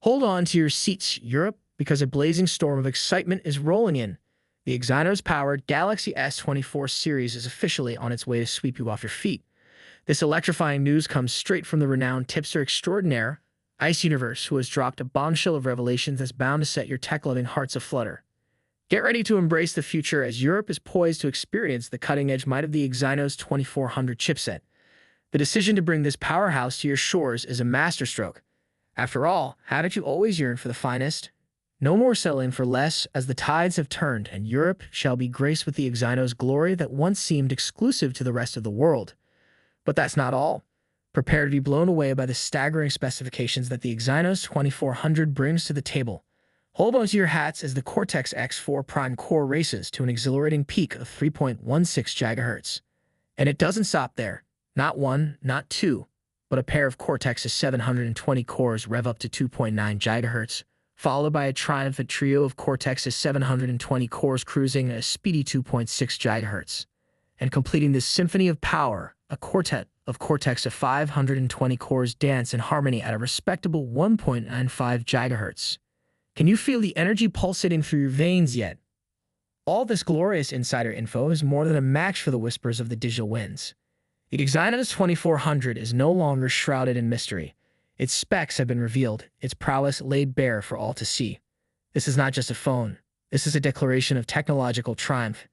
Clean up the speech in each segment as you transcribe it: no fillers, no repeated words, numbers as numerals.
Hold on to your seats, Europe, because a blazing storm of excitement is rolling in. The Exynos-powered Galaxy S24 series is officially on its way to sweep you off your feet. This electrifying news comes straight from the renowned tipster extraordinaire, S24, who has dropped a bombshell of revelations that's bound to set your tech-loving hearts aflutter. Get ready to embrace the future as Europe is poised to experience the cutting-edge might of the Exynos 2400 chipset. The decision to bring this powerhouse to your shores is a masterstroke. After all, haven't you always yearned for the finest? No more settling for less, as the tides have turned and Europe shall be graced with the Exynos glory that once seemed exclusive to the rest of the world. But that's not all. Prepare to be blown away by the staggering specifications that the Exynos 2400 brings to the table. Hold on to your hats as the Cortex-X4 Prime Core races to an exhilarating peak of 3.16 GHz. And it doesn't stop there. Not one, not two, but a pair of Cortex's 720 cores rev up to 2.9 GHz, followed by a triumphant trio of Cortex's 720 cores cruising at a speedy 2.6 GHz. And completing this symphony of power, a quartet of Cortex's 520 cores dance in harmony at a respectable 1.95 GHz. Can you feel the energy pulsating through your veins yet? All this glorious insider info is more than a match for the whispers of the digital winds. The Exynos 2400 is no longer shrouded in mystery. Its specs have been revealed, its prowess laid bare for all to see. This is not just a phone. This is a declaration of technological triumph,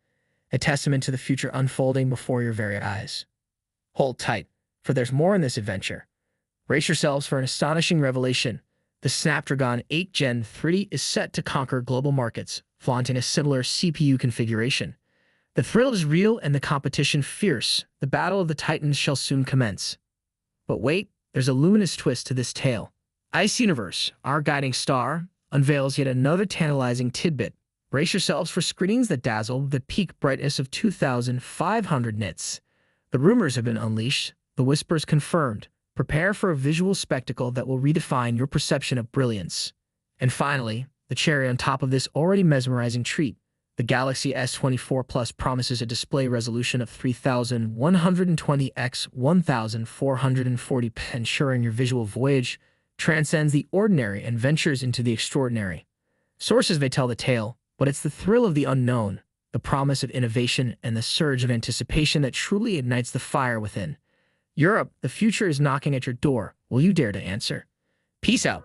a testament to the future unfolding before your very eyes. Hold tight, for there's more in this adventure. Brace yourselves for an astonishing revelation. The Snapdragon 8 Gen 3 is set to conquer global markets, flaunting a similar CPU configuration. The thrill is real and the competition fierce. The battle of the titans shall soon commence. But wait, there's a luminous twist to this tale. S24, our guiding star, unveils yet another tantalizing tidbit. Brace yourselves for screens that dazzle with the peak brightness of 2,500 nits. The rumors have been unleashed, the whispers confirmed. Prepare for a visual spectacle that will redefine your perception of brilliance. And finally, the cherry on top of this already mesmerizing treat. The Galaxy S24 Plus promises a display resolution of 3120 x 1440p, ensuring your visual voyage transcends the ordinary and ventures into the extraordinary. Sources may tell the tale, but it's the thrill of the unknown, the promise of innovation, and the surge of anticipation that truly ignites the fire within. Europe, the future is knocking at your door. Will you dare to answer? Peace out.